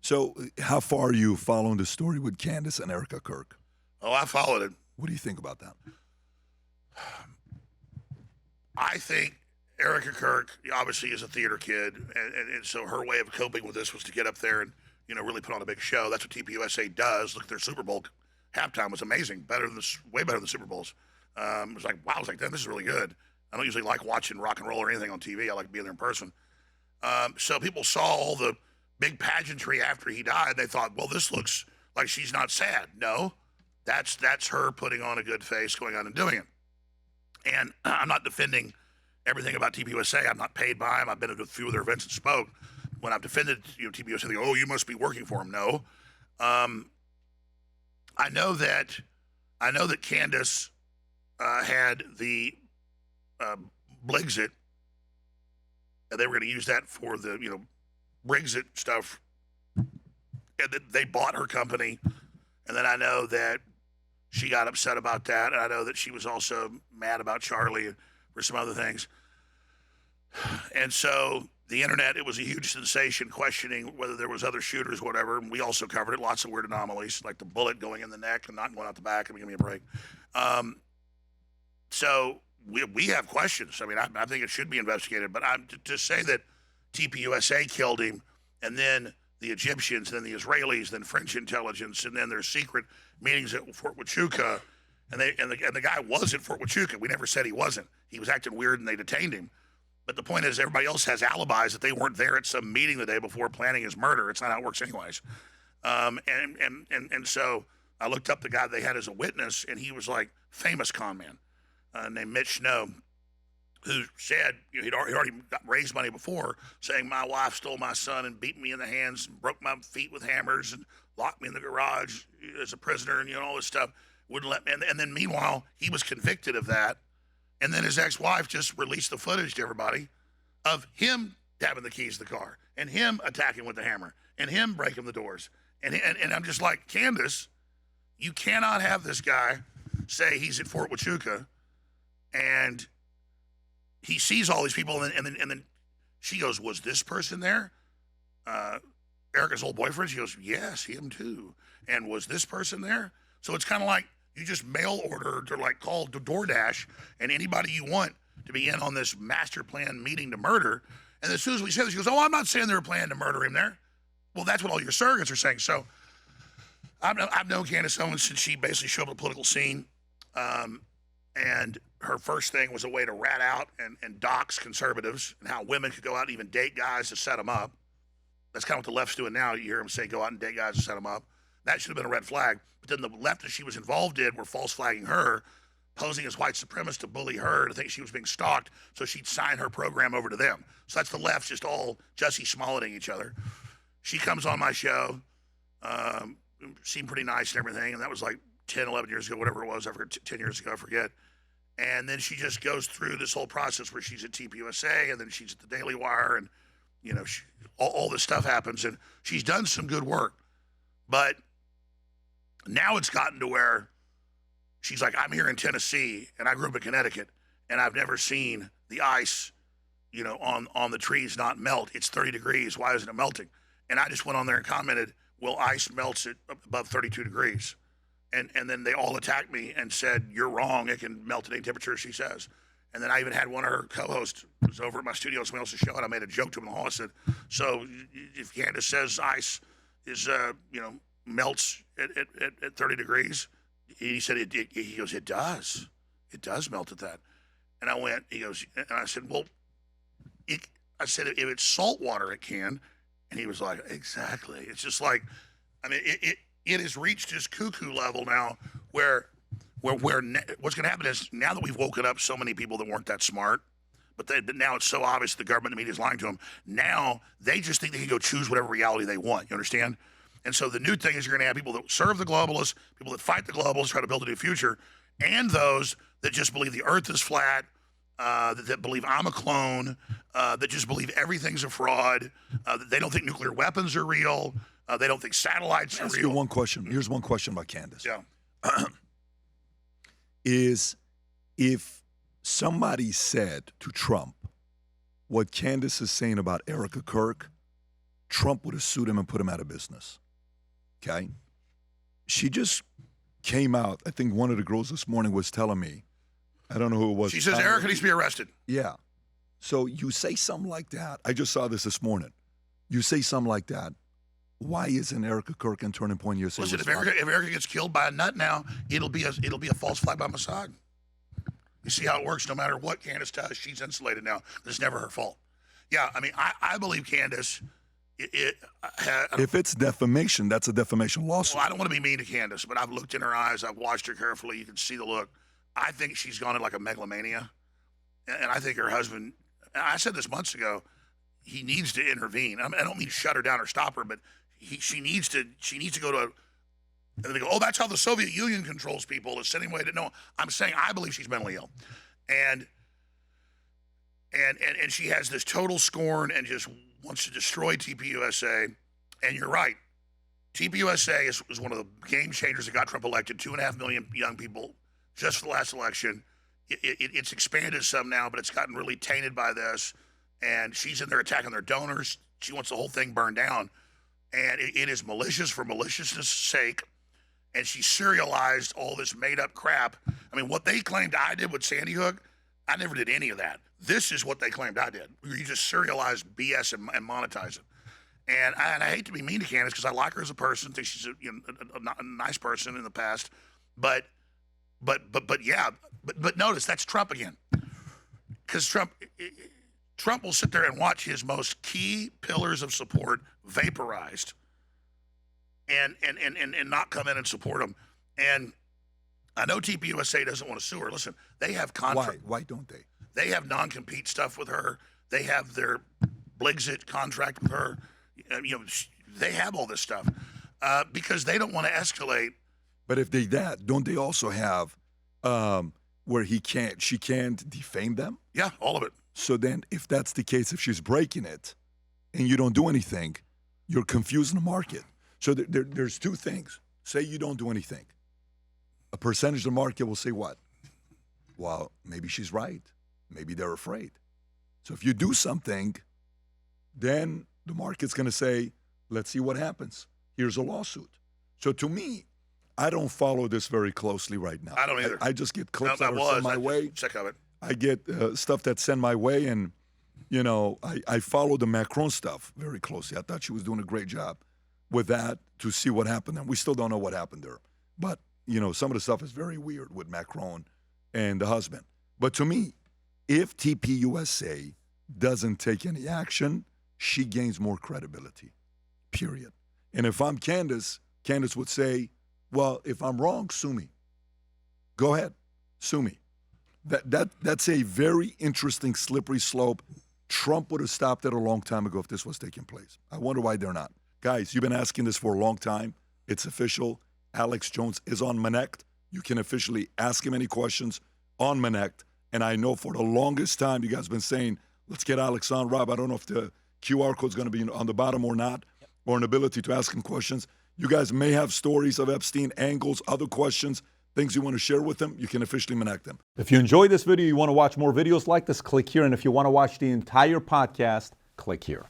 So, how far are you following the story with Candace and Erica Kirk? Oh, I followed it. What do you think about that? I think Erika Kirk obviously is a theater kid, and so her way of coping with this was to get up there and really put on a big show. That's what TPUSA does. Look, their Super Bowl halftime was amazing, way better than Super Bowls. It was like, wow, I was like, damn, this is really good. I don't usually like watching rock and roll or anything on TV. I like being there in person. So people saw all the big pageantry after he died. They thought, well, this looks like she's not sad. No, that's her putting on a good face, going on and doing it. And I'm not defending everything about TPUSA. I'm not paid by them. I've been at a few of their events and spoke. When I've defended TPUSA, they go, oh, you must be working for them. No. I know that Candace had the Brexit, and they were going to use that for the Brexit stuff, and they bought her company. And then I know that she got upset about that, and I know that she was also mad about Charlie for some other things. And so the internet, it was a huge sensation, questioning whether there was other shooters, whatever. And we also covered it, lots of weird anomalies, like the bullet going in the neck and not going out the back. Give me a break. So we have questions. I mean, I think it should be investigated. But to say that TPUSA killed him, and then the Egyptians, then the Israelis, then French intelligence, and then their secret meetings at Fort Huachuca, and the guy was at Fort Huachuca. We never said he wasn't. He was acting weird, and they detained him. But the point is, everybody else has alibis that they weren't there at some meeting the day before planning his murder. It's not how it works, anyways. And so I looked up the guy they had as a witness, and he was like famous con man named Mitch Snow, who said he'd already raised money before, saying my wife stole my son and beat me in the hands, and broke my feet with hammers, and locked me in the garage as a prisoner, and all this stuff. Wouldn't let me. And then meanwhile, he was convicted of that. And then his ex-wife just released the footage to everybody of him having the keys to the car, and him attacking with the hammer, and him breaking the doors. And I'm just like, Candace, you cannot have this guy say he's at Fort Huachuca, and he sees all these people, and then she goes, was this person there? Erica's old boyfriend? She goes, yes, him too. And was this person there? So it's kind of like, you just mail order to call DoorDash and anybody you want to be in on this master plan meeting to murder. And as soon as we say this, she goes, oh, I'm not saying they were planning to murder him there. Well, that's what all your surrogates are saying. So I've known Candace Owens since she basically showed up at the political scene. And her first thing was a way to rat out and dox conservatives, and how women could go out and even date guys to set them up. That's kind of what the left's doing now. You hear them say, go out and date guys to set them up. That should have been a red flag. But then the left that she was involved in were false flagging her, posing as white supremacists to bully her, to think she was being stalked, so she'd sign her program over to them. So that's the left just all Jussie Smolletting each other. She comes on my show, seemed pretty nice and everything, and that was like 10, 11 years ago, whatever it was, 10 years ago, I forget. And then she just goes through this whole process where she's at TPUSA, and then she's at the Daily Wire, and all this stuff happens, and she's done some good work. But now it's gotten to where she's like, I'm here in Tennessee, and I grew up in Connecticut, and I've never seen the ice, on the trees not melt. It's 30 degrees. Why isn't it melting? And I just went on there and commented, well, ice melts at above 32 degrees. And then they all attacked me and said, you're wrong. It can melt at any temperature, she says. And then I even had one of her co-hosts was over at my studio at somebody else's show, and I made a joke to him in the hall. I said, so if Candace says ice is, melts at 30 degrees, he said, he goes, it does melt at that. And he goes, and I said, well, I said, if it's salt water, it can. And he was like, exactly. It's just like, I mean, it has reached this cuckoo level now where what's going to happen is, now that we've woken up so many people that weren't that smart, but now it's so obvious the government and the media is lying to them, now they just think they can go choose whatever reality they want. You understand? And so the new thing is, you're going to have people that serve the globalists, people that fight the globalists, try to build a new future, and those that just believe the earth is flat, that believe I'm a clone, that just believe everything's a fraud, that they don't think nuclear weapons are real, they don't think satellites are real. Ask you one question. Here's one question about Candace. Yeah. Is if somebody said to Trump what Candace is saying about Erika Kirk, Trump would have sued him and put him out of business. Okay? She just came out. I think one of the girls this morning was telling me, I don't know who it was. She says Erika needs to be arrested. Yeah. So you say something like that. I just saw this morning. You say something like that. Why isn't Erika Kirk and Turning Point USA? Listen, if Erika gets killed by a nut now, it'll be a false flag by Mossad. You see how it works. No matter what Candace does, she's insulated now. It's never her fault. Yeah, I mean, I believe Candace. If it's defamation, that's a defamation lawsuit. Well, I don't want to be mean to Candace, but I've looked in her eyes. I've watched her carefully. You can see the look. I think she's gone into like a megalomania, and I think her husband. I said this months ago. He needs to intervene. I don't mean shut her down or stop her, but she needs to go to. And they go, oh, that's how the Soviet Union controls people. It's sending away to no. I'm saying I believe she's mentally ill, and she has this total scorn and just wants to destroy TPUSA. And you're right, TPUSA is one of the game changers that got Trump elected. 2.5 million young people just for the last election. It's expanded some now, but it's gotten really tainted by this. And she's in there attacking their donors. She wants the whole thing burned down. And it is malicious for maliciousness' sake. And she serialized all this made-up crap. I mean, what they claimed I did with Sandy Hook, I never did any of that. This is what they claimed I did. You just serialize BS and monetize it. And I hate to be mean to Candace because I like her as a person. Think she's a nice person in the past. But notice that's Trump again. Because Trump will sit there and watch his most key pillars of support vaporized and not come in and support them. And I know TPUSA doesn't want to sue her. Listen, they have contract. Why don't they? They have non-compete stuff with her. They have their Blixit contract with her. They have all this stuff because they don't want to escalate. But if they don't they also have where she can't defame them? Yeah, all of it. So then if that's the case, if she's breaking it and you don't do anything, you're confusing the market. So there's two things. Say you don't do anything. A percentage of the market will say what? Well, maybe she's right. Maybe they're afraid. So if you do something, then the market's going to say, let's see what happens. Here's a lawsuit. So to me, I don't follow this very closely right now. I don't either. I just get clips that are sent my way. Check of it. I get stuff that's sent my way, and, I follow the Macron stuff very closely. I thought she was doing a great job with that to see what happened. And we still don't know what happened there. But, some of the stuff is very weird with Macron and the husband. But to me, if TPUSA doesn't take any action, she gains more credibility, period. And if I'm Candace would say, well, if I'm wrong, sue me. Go ahead, sue me. That's a very interesting slippery slope. Trump would have stopped it a long time ago if this was taking place. I wonder why they're not. Guys, you've been asking this for a long time. It's official. Alex Jones is on Manect. You can officially ask him any questions on Manect. And I know for the longest time you guys have been saying, let's get Alex on. Rob, I don't know if the QR code is going to be on the bottom or not, or an ability to ask him questions. You guys may have stories of Epstein, angles, other questions, things you want to share with them. You can officially Manect them. If you enjoyed this video, you want to watch more videos like this, click here. And if you want to watch the entire podcast, click here.